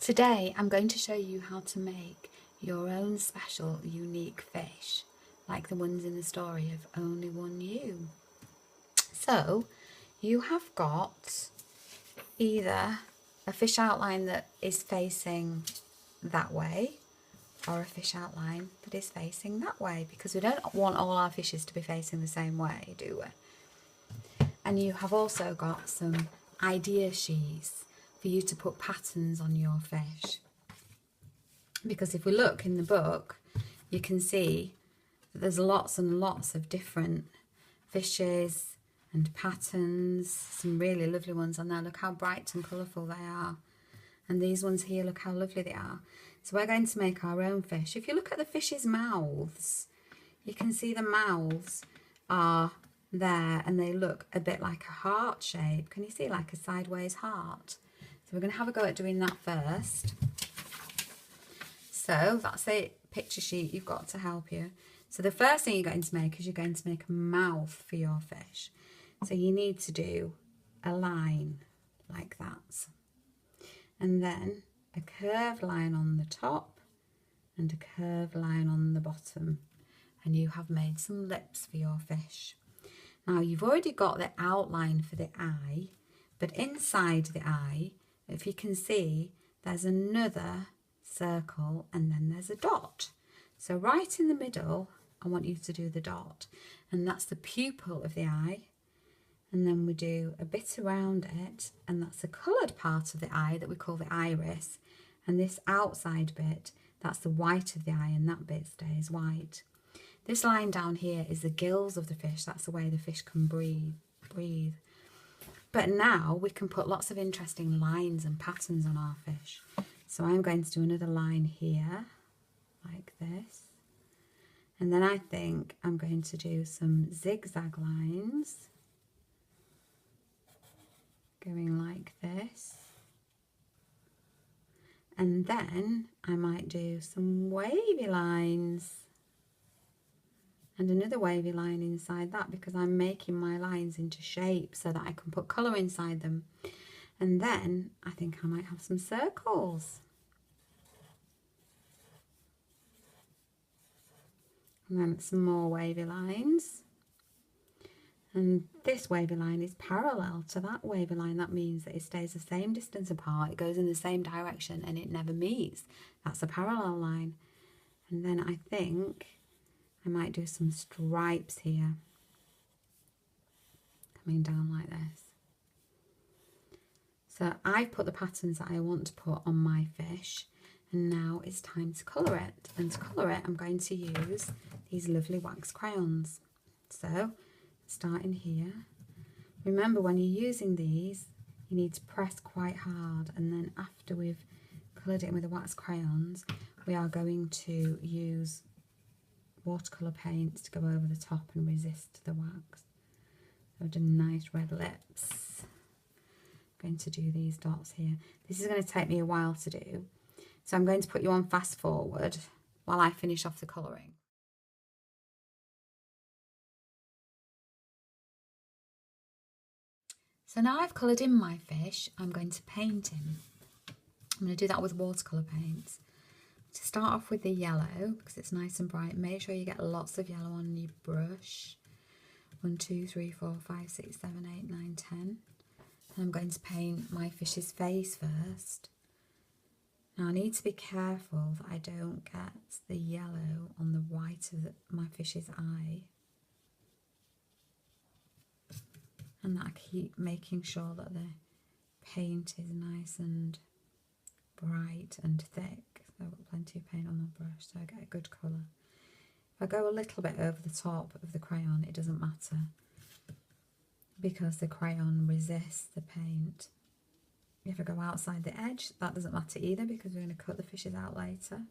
Today I'm going to show you how to make your own special unique fish, like the ones in the story of Only One You. So you have got either a fish outline that is facing that way or a fish outline that is facing that way, because we don't want all our fishes to be facing the same way, do we? And you have also got some idea sheets for you to put patterns on your fish. Because if we look in the book, you can see that there's lots and lots of different fishes and patterns, some really lovely ones on there. Look how bright and colourful they are. And these ones here, look how lovely they are. So we're going to make our own fish. If you look at the fish's mouths, you can see the mouths are there and they look a bit like a heart shape. Can you see, like a sideways heart? So we're going to have a go at doing that first. So that's a picture sheet you've got to help you. So the first thing you're going to make is you're going to make a mouth for your fish. So you need to do a line like that. And then a curved line on the top and a curved line on the bottom. And you have made some lips for your fish. Now you've already got the outline for the eye, but inside the eye, if you can see, there's another circle and then there's a dot. So right in the middle, I want you to do the dot, and that's the pupil of the eye. And then we do a bit around it, and that's the coloured part of the eye that we call the iris. And this outside bit, that's the white of the eye, and that bit stays white. This line down here is the gills of the fish. That's the way the fish can breathe. But now we can put lots of interesting lines and patterns on our fish. So I'm going to do another line here, like this. And then I think I'm going to do some zigzag lines, going like this. And then I might do some wavy lines and another wavy line inside that, because I'm making my lines into shape so that I can put colour inside them. And then I think I might have some circles. And then some more wavy lines. And this wavy line is parallel to that wavy line. That means that it stays the same distance apart, it goes in the same direction, and it never meets. That's a parallel line. And then I think I might do some stripes here, coming down like this. So I've put the patterns that I want to put on my fish, and now it's time to colour it. And to colour it, I'm going to use these lovely wax crayons. So starting here, remember when you're using these, you need to press quite hard, and then after we've coloured it in with the wax crayons, we are going to use watercolour paints to go over the top and resist the wax. So I've done nice red lips. I'm going to do these dots here. This is going to take me a while to do, so I'm going to put you on fast forward while I finish off the colouring. So now I've coloured in my fish, I'm going to paint him. I'm going to do that with watercolour paints. To start off with the yellow, because it's nice and bright, make sure you get lots of yellow on your brush. 1, 2, 3, 4, 5, 6, 7, 8, 9, 10. And I'm going to paint my fish's face first. Now I need to be careful that I don't get the yellow on the white of my fish's eye. And that I keep making sure that the paint is nice and bright and thick. So I've got plenty of paint on my brush, so I get a good colour. If I go a little bit over the top of the crayon, it doesn't matter, because the crayon resists the paint. If I go outside the edge, that doesn't matter either, because we're going to cut the fishes out later.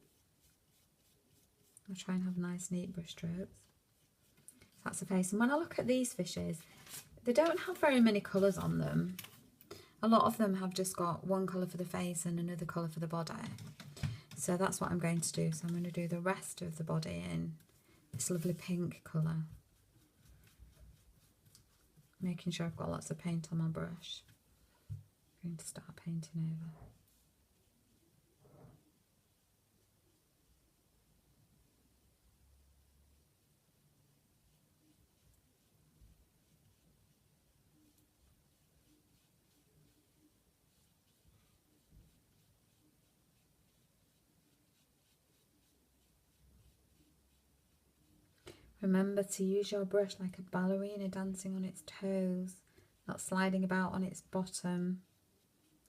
I'll try and have nice neat brush strokes. So that's the face. And when I look at these fishes, they don't have very many colours on them. A lot of them have just got one colour for the face and another colour for the body. So that's what I'm going to do. So I'm going to do the rest of the body in this lovely pink colour. Making sure I've got lots of paint on my brush. I'm going to start painting over. Remember to use your brush like a ballerina dancing on its toes, not sliding about on its bottom.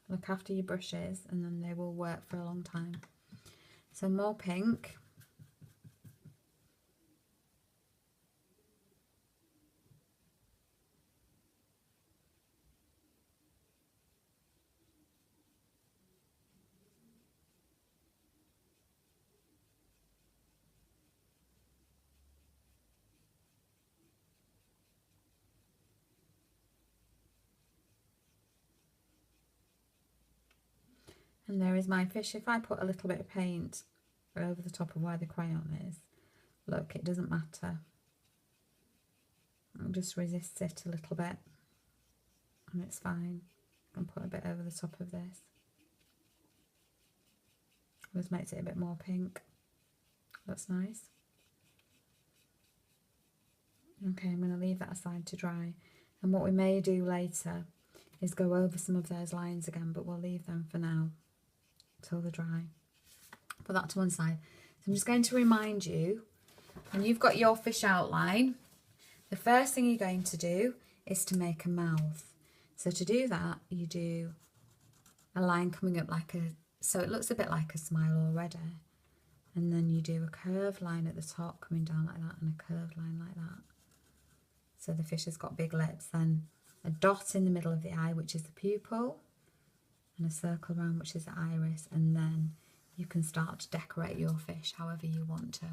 Look after your brushes and then they will work for a long time. So more pink. And there is my fish. If I put a little bit of paint over the top of where the crayon is, look, it doesn't matter. I'll just resist it a little bit and it's fine. And put a bit over the top of this. This makes it a bit more pink. That's nice. Okay, I'm going to leave that aside to dry. And what we may do later is go over some of those lines again, but we'll leave them for now till they're dry. Put that to one side. So I'm just going to remind you, when you've got your fish outline, the first thing you're going to do is to make a mouth. So to do that, you do a line coming up like a, so it looks a bit like a smile already. And then you do a curved line at the top coming down like that and a curved line like that. So the fish has got big lips. Then a dot in the middle of the eye, which is the pupil, and a circle around, which is the iris. And then you can start to decorate your fish however you want to.